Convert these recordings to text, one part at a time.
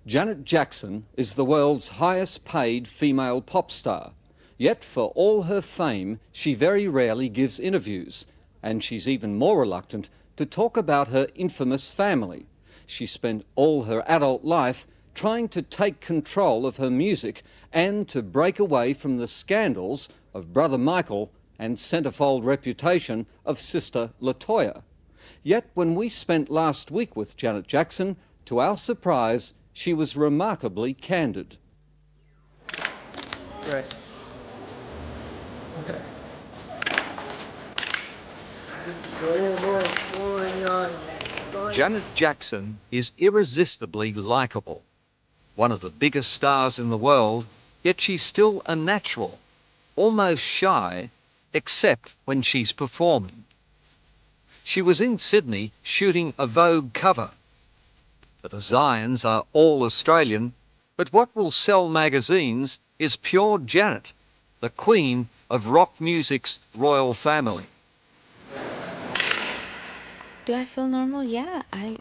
Janet Jackson is the world's highest paid female pop star. Yet for all her fame, she very rarely gives interviews, and she's even more reluctant to talk about her infamous family. She spent all her adult life trying to take control of her music and to break away from the scandals of brother Michael and centerfold reputation of sister LaToya. Yet when we spent last week with Janet Jackson, to our surprise, she was remarkably candid. Right. Okay. Janet Jackson is irresistibly likeable. One of the biggest stars in the world, yet she's still a natural, almost shy, except when she's performing. She was in Sydney shooting a Vogue cover. The designs are all Australian, but what will sell magazines is pure Janet, the queen of rock music's royal family. Do I feel normal? Yeah, I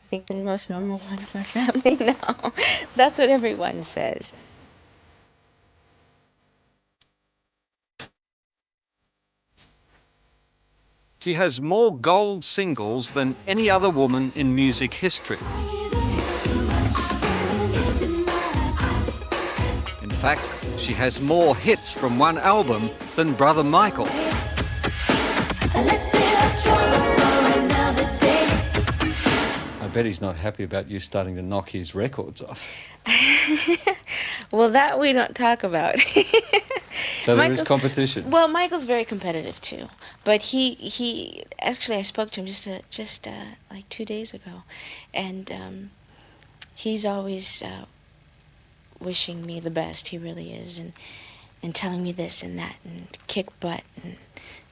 think the most normal one of my family now. That's what everyone says. She has more gold singles than any other woman in music history. In fact, she has more hits from one album than brother Michael. I bet he's not happy about you starting to knock his records off. Well, that we don't talk about. So there is competition. Well, Michael's very competitive too, but he actually, I spoke to him just like 2 days ago, and he's always wishing me the best. He really is, and telling me this and that, and kick butt and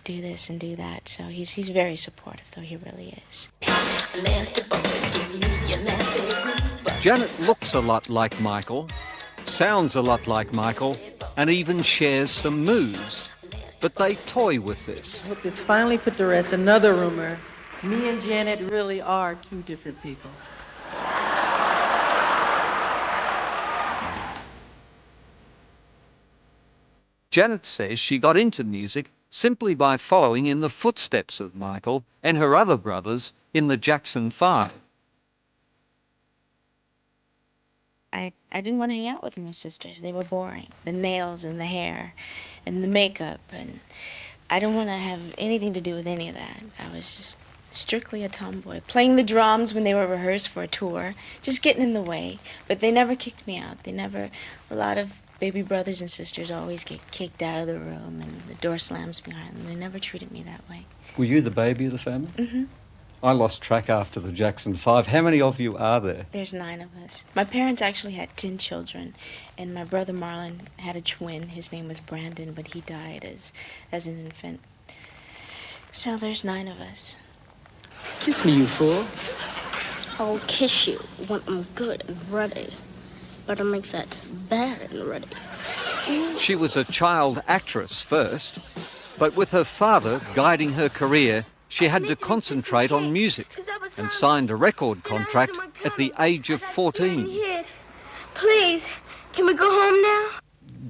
do this and do that. So he's very supportive, though he really is. Janet looks a lot like Michael, sounds a lot like Michael, and even shares some moves. But they toy with this. I hope this finally put to rest another rumor. Me and Janet really are two different people. Janet says she got into music simply by following in the footsteps of Michael and her other brothers in the Jackson 5. I didn't want to hang out with my sisters. They were boring. The nails and the hair and the makeup, and I didn't want to have anything to do with any of that. I was just strictly a tomboy, playing the drums when they were rehearsed for a tour, just getting in the way. But they never kicked me out. A lot of baby brothers and sisters always get kicked out of the room and the door slams behind them. They never treated me that way. Were you the baby of the family? Mm-hmm. I lost track after the Jackson 5. How many of you are there? There's 9 of us. My parents actually had 10 children, and my brother Marlon had a twin. His name was Brandon, but he died as an infant. So there's 9 of us. Kiss me, you fool. I'll kiss you when I'm good and ready. But I'll make that bad and ready. She was a child actress first, but with her father guiding her career, she had to concentrate on music and signed a record contract at the age of 14. Please, can we go home now?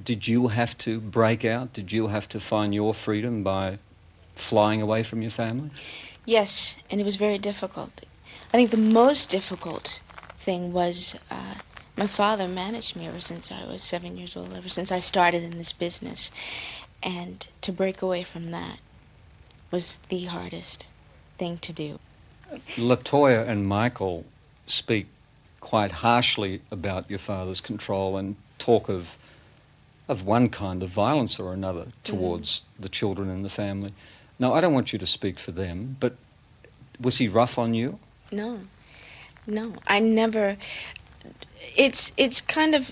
Did you have to break out? Did you have to find your freedom by flying away from your family? Yes, and it was very difficult. I think the most difficult thing was my father managed me ever since I was 7 years old, ever since I started in this business. And to break away from that was the hardest thing to do. LaToya and Michael speak quite harshly about your father's control and talk of one kind of violence or another towards the children in the family. Now, I don't want you to speak for them, but was he rough on you? No, I never. It's kind of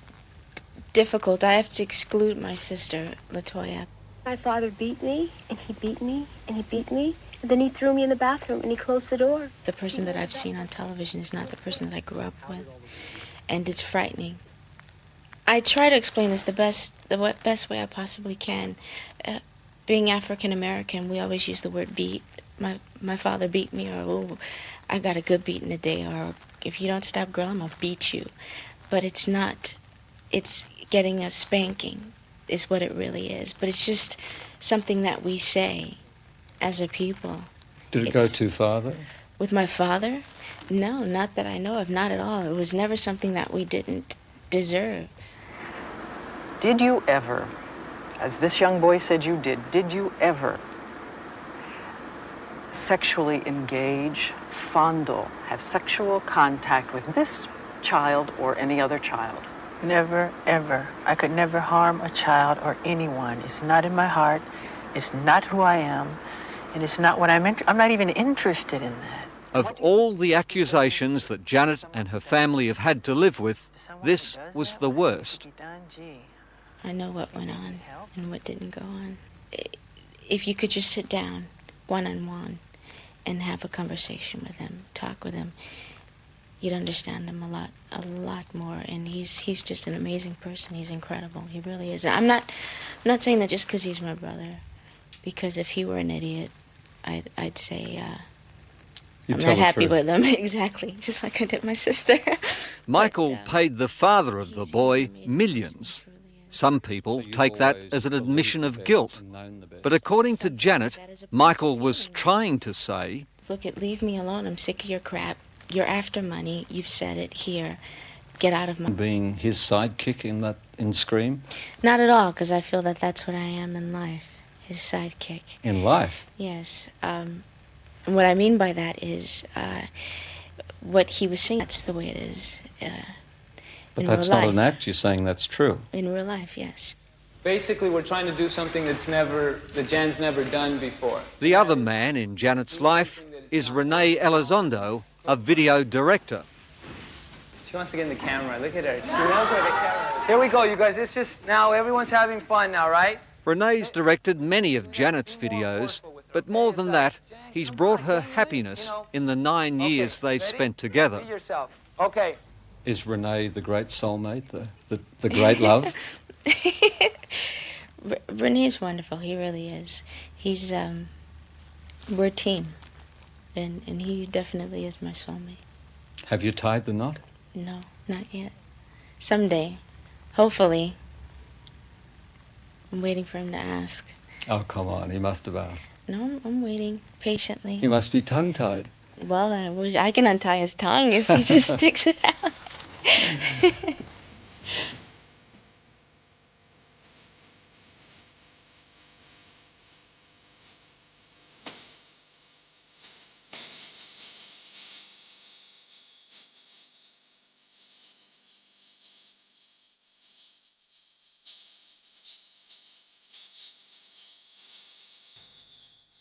difficult. I have to exclude my sister, LaToya. My father beat me, and he beat me, and he beat me, and then he threw me in the bathroom, and he closed the door. The person that I've seen on television is not the person that I grew up with, and it's frightening. I try to explain this the best way I possibly can. Being African American, we always use the word beat my father beat me, or oh, I got a good beating today, or if you don't stop, girl, I'm gonna beat you. But it's not. It's getting a spanking is what it really is. But it's just something that we say as a people. Did it go too far, though? With my father? No, not that I know of, not at all. It was never something that we didn't deserve. Did you ever, as this young boy said you did you ever sexually engage, fondle, have sexual contact with this child or any other child? Never, ever. I could never harm a child or anyone. It's not in my heart. It's not who I am. And it's not what I'm not even interested in that. Of all the accusations that Janet and her family have had to live with, this was the worst. I know what went on and what didn't go on. If you could just sit down one-on-one and have a conversation with him, talk with him, you'd understand him a lot more. And he's just an amazing person. He's incredible. He really is. And I'm not saying that just because he's my brother, because if he were an idiot, I'd say I'm not happy with him. Exactly, just like I did my sister. Michael paid the father of the boy millions. Some people take that as an admission of guilt. But according to Janet, Michael was trying to say, look, leave me alone. I'm sick of your crap. You're after money. You've said it here. Get out of my... Being his sidekick in Scream? Not at all, because I feel that that's what I am in life, his sidekick. In life? Yes. And what I mean by that is what he was saying, that's the way it is. But that's not an act, you're saying that's true. In real life, yes. Basically, we're trying to do something that Jan's never done before. The other man in Janet's life is Renee Elizondo, a video director. She wants to get in the camera. Look at her. She knows where the camera is. Here we go, you guys. It's just now everyone's having fun now, right? Renee's directed many of Janet's videos, but more than that, he's brought her happiness in the 9 years they've spent together. Be yourself. Okay. Is Renee the great soulmate, the great love? Renee's wonderful. He really is. He's we're a team, and he definitely is my soulmate. Have you tied the knot? No, not yet. Someday, hopefully. I'm waiting for him to ask. Oh, come on, he must have asked. No, I'm waiting patiently. He must be tongue-tied. Well, I can untie his tongue if he just sticks it out.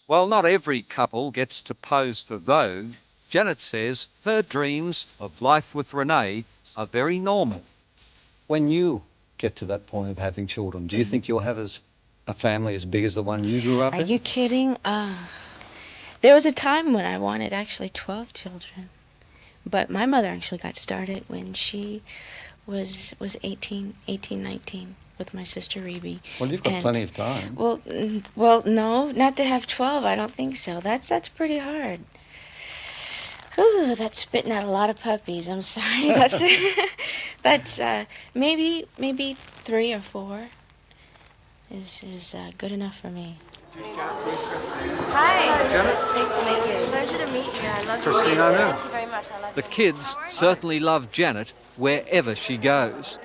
While not every couple gets to pose for Vogue, Janet says her dreams of life with Renee are very normal. When you get to that point of having children, do you think you'll have a family as big as the one you grew up in? Are you kidding? There was a time when I wanted actually 12 children. But my mother actually got started when she was 18, 19. With my sister Rebe. Well, you've got plenty of time. Well, no, not to have 12. I don't think so. That's pretty hard. Ooh, that's spitting out a lot of puppies. I'm sorry. That's maybe 3 or 4 is good enough for me. Hi. Janet? Nice to meet you. Pleasure to meet you. I love Christine, you. I know. Thank you very much. I love The you. kids certainly love Janet wherever she goes.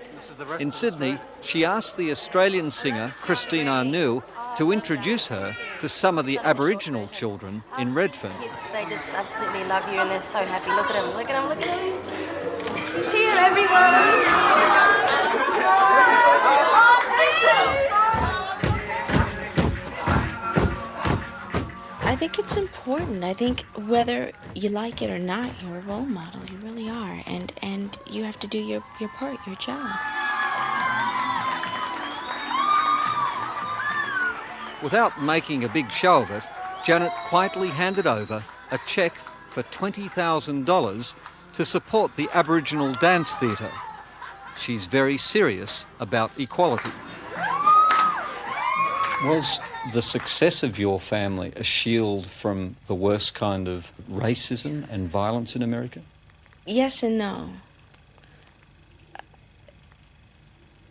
In Sydney, she asked the Australian singer Christine Arnoux to introduce her to some of the Aboriginal children in Redfern. Kids, they just absolutely love you and they're so happy. Look at them, look at them, look at them. She's here, everyone. I think it's important. I think whether you like it or not, you're a role model. You really are. And you have to do your part, your job. Without making a big show of it, Janet quietly handed over a cheque for $20,000 to support the Aboriginal Dance Theatre. She's very serious about equality. Was the success of your family a shield from the worst kind of racism and violence in America? Yes and no.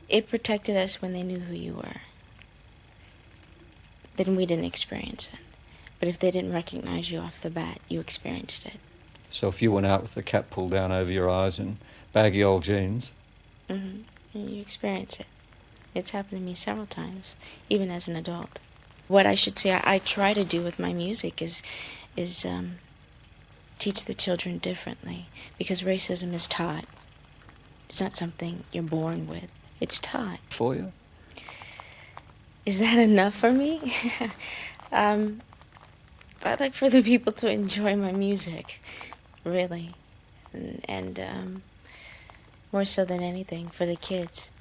It protected us when they knew who you were. Then we didn't experience it. But if they didn't recognize you off the bat, you experienced it. So if you went out with the cap pulled down over your eyes and baggy old jeans... Mm-hmm. You experience it. It's happened to me several times, even as an adult. What I should say I try to do with my music is teach the children differently, because racism is taught. It's not something you're born with. It's taught. For you? Is that enough for me? I'd like for the people to enjoy my music, really. And more so than anything, for the kids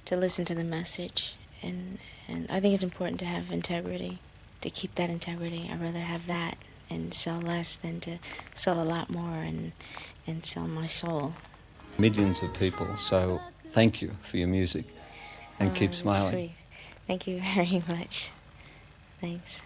to listen to the message. And I think it's important to have integrity, to keep that integrity. I'd rather have that and sell less than to sell a lot more and sell my soul. Millions of people, so thank you for your music and keep smiling. Sweet. Thank you very much. Thanks.